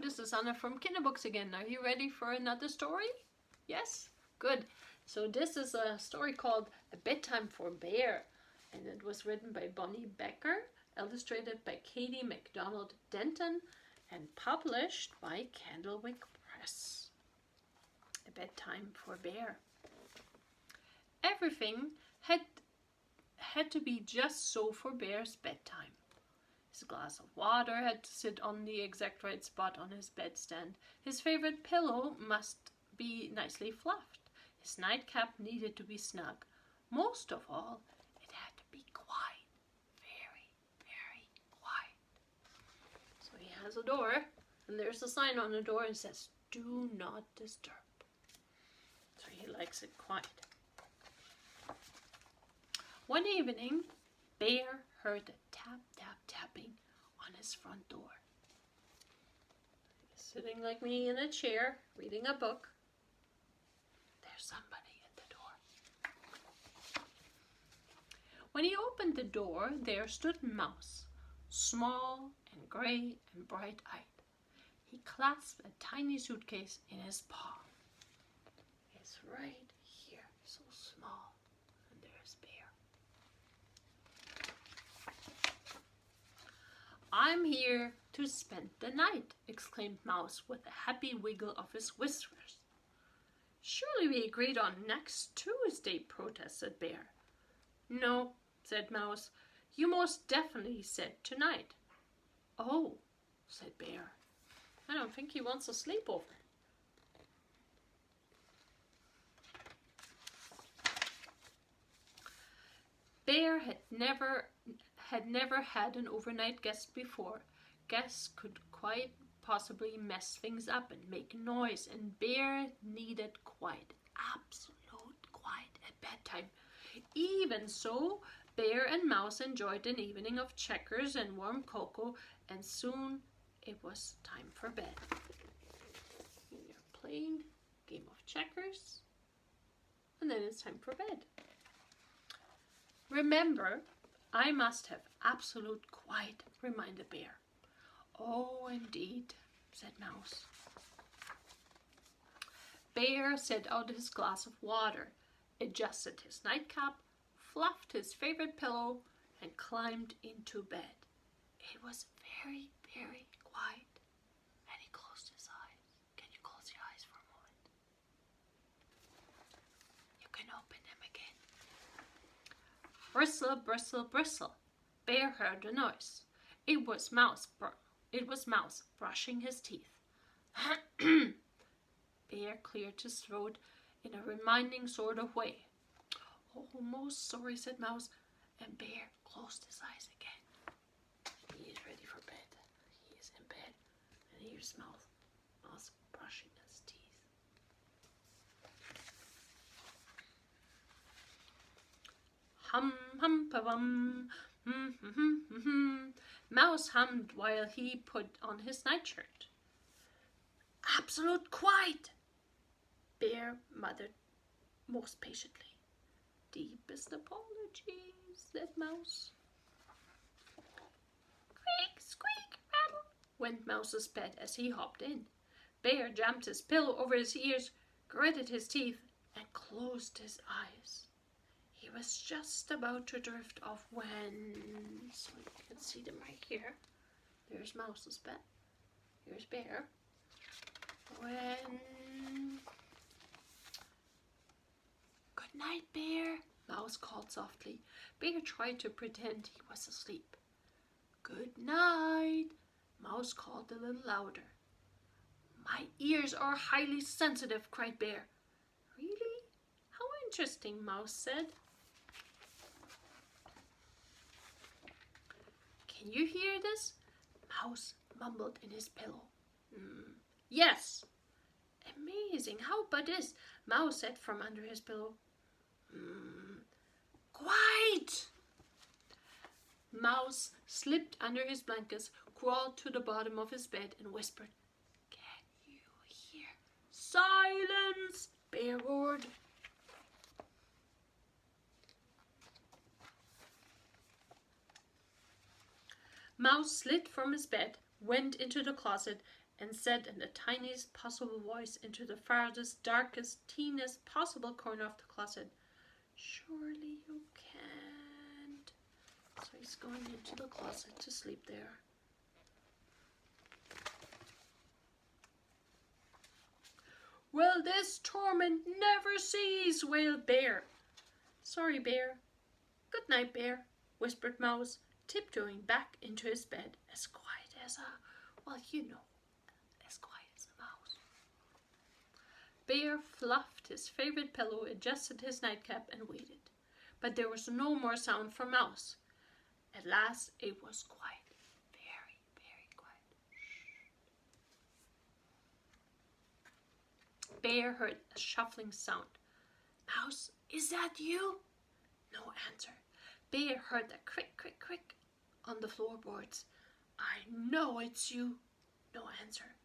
this is Anna from Kinderbooks again. Are you ready for another story? Yes? Good. So this is a story called A Bedtime for Bear, and it was written by Bonnie Becker, illustrated by Katie MacDonald Denton, and published by Candlewick Press. A Bedtime for Bear. Everything had to be just so for Bear's bedtime. His glass of water had to sit on the exact right spot on his bedstand. His favorite pillow must be nicely fluffed. His nightcap needed to be snug. Most of all, it had to be quiet. Very, very quiet. So he has a door, and there's a sign on the door that says, "Do not disturb." So he likes it quiet. One evening, Bear heard a tap, tap, tapping on his front door. He's sitting like me in a chair, reading a book. There's somebody at the door. When he opened the door, there stood Mouse, small and gray and bright-eyed. He clasped a tiny suitcase in his paw. It's right here, so small, and there's Bear. "I'm here to spend the night," exclaimed Mouse with a happy wiggle of his whiskers. "Surely we agreed on next Tuesday," protested Bear. "No," said Mouse. "You most definitely said tonight." "Oh," said Bear. "I don't think he wants a sleepover." Bear had never had an overnight guest before. Guests could quite possibly mess things up and make noise, and Bear needed quiet, absolute quiet at bedtime. Even so, Bear and Mouse enjoyed an evening of checkers and warm cocoa, and soon it was time for bed. They're playing a game of checkers, and then it's time for bed. "Remember, I must have absolute quiet," reminded Bear. "Oh, indeed," said Mouse. Bear set out his glass of water, adjusted his nightcap, fluffed his favorite pillow, and climbed into bed. It was very, very quiet, and he closed his eyes. Can you close your eyes for a moment? You can open them again. Bristle, bristle, bristle. Bear heard a noise. It was Mouse brushing his teeth. Bear cleared his throat in a reminding sort of way. "Oh, most sorry," said Mouse, and Bear closed his eyes again. He is ready for bed. He is in bed, and here's Mouse brushing his teeth. "Hum, hum, pa-bum, Mouse hummed while he put on his nightshirt. "Absolute quiet," Bear muttered most patiently. "Deepest apologies," said Mouse. "Squeak, squeak, rattle," went Mouse's bed as he hopped in. Bear jammed his pillow over his ears, gritted his teeth, and closed his eyes. He was just about to drift off when, so you can see them right here. There's Mouse's bed. Here's Bear. "Good night, Bear," Mouse called softly. Bear tried to pretend he was asleep. "Good night," Mouse called a little louder. "My ears are highly sensitive," cried Bear. "Really? How interesting," Mouse said. "Can you hear this?" Mouse mumbled in his pillow. "Yes." "Amazing. How about this?" Mouse said from under his pillow. "Quiet!" Mouse slipped under his blankets, crawled to the bottom of his bed, and whispered. "Can you hear?" "Silence!" Bear roared. Mouse slid from his bed, went into the closet, and said in the tiniest possible voice into the farthest, darkest, teeniest possible corner of the closet, "Surely you can't." So he's going into the closet to sleep there. "Will this torment never cease?" wailed Bear. "Sorry, Bear. Good night, Bear," whispered Mouse, tiptoeing back into his bed as quiet as as quiet as a mouse. Bear fluffed his favorite pillow, adjusted his nightcap, and waited. But there was no more sound from Mouse. At last it was quiet. Very, very quiet. Bear heard a shuffling sound. "Mouse, is that you?" No answer. Bear heard a crick, crick, crick on the floorboards. "I know it's you." No answer.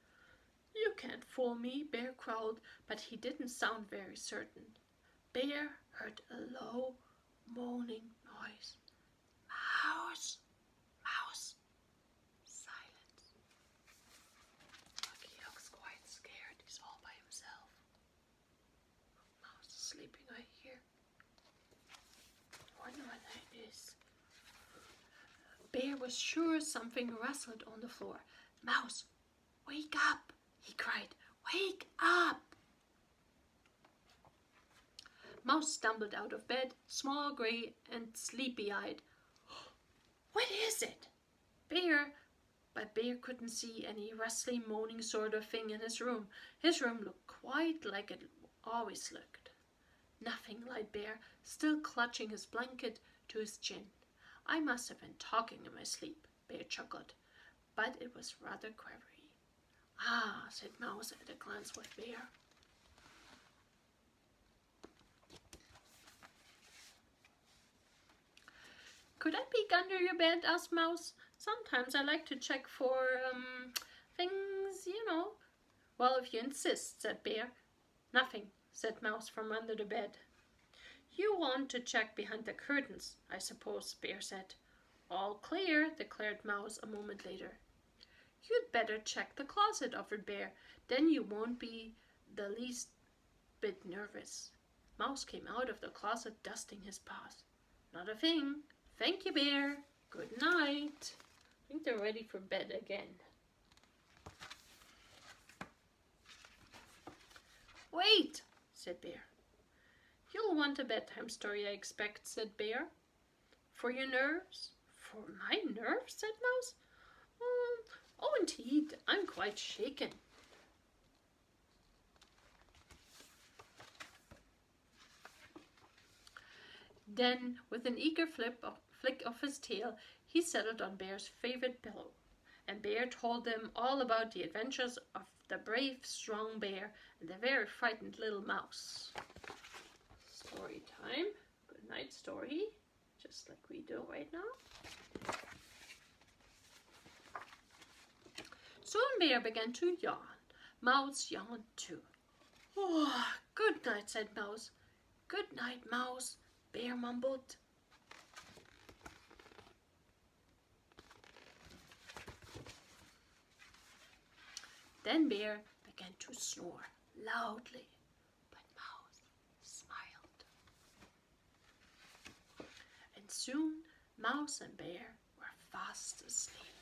"You can't fool me," Bear growled, but he didn't sound very certain. Bear heard a low, moaning noise. "Mouse, Mouse." Silence. Look, he looks quite scared. He's all by himself. Mouse is sleeping right here. I wonder what that is. Bear was sure something rustled on the floor. "Mouse, wake up," he cried. "Wake up!" Mouse stumbled out of bed, small, gray, and sleepy-eyed. "What is it?" But Bear couldn't see any rustling, moaning sort of thing in his room. His room looked quite like it always looked. "Nothing," lied Bear, still clutching his blanket to his chin. "I must have been talking in my sleep," Bear chuckled, but it was rather quavery. "Ah," said Mouse at a glance with Bear. "Could I peek under your bed?" asked Mouse. "Sometimes I like to check for, things, "Well, if you insist," said Bear. "Nothing," said Mouse from under the bed. "You want to check behind the curtains, I suppose," Bear said. "All clear," declared Mouse a moment later. "You'd better check the closet," offered Bear. "Then you won't be the least bit nervous." Mouse came out of the closet dusting his paws. "Not a thing. Thank you, Bear. Good night." I think they're ready for bed again. "Wait," said Bear. "You'll want a bedtime story, I expect," said Bear. "For your nerves?" "For my nerves?" said Mouse. Oh, indeed, I'm quite shaken." Then, with an eager flick of his tail, he settled on Bear's favorite pillow, and Bear told them all about the adventures of the brave, strong bear and the very frightened little mouse. Story time. Good night story, just like we do right now. Soon Bear began to yawn. Mouse yawned too. "Oh, good night," said Mouse. "Good night, Mouse," Bear mumbled. Then Bear began to snore loudly, but Mouse smiled. And soon Mouse and Bear were fast asleep.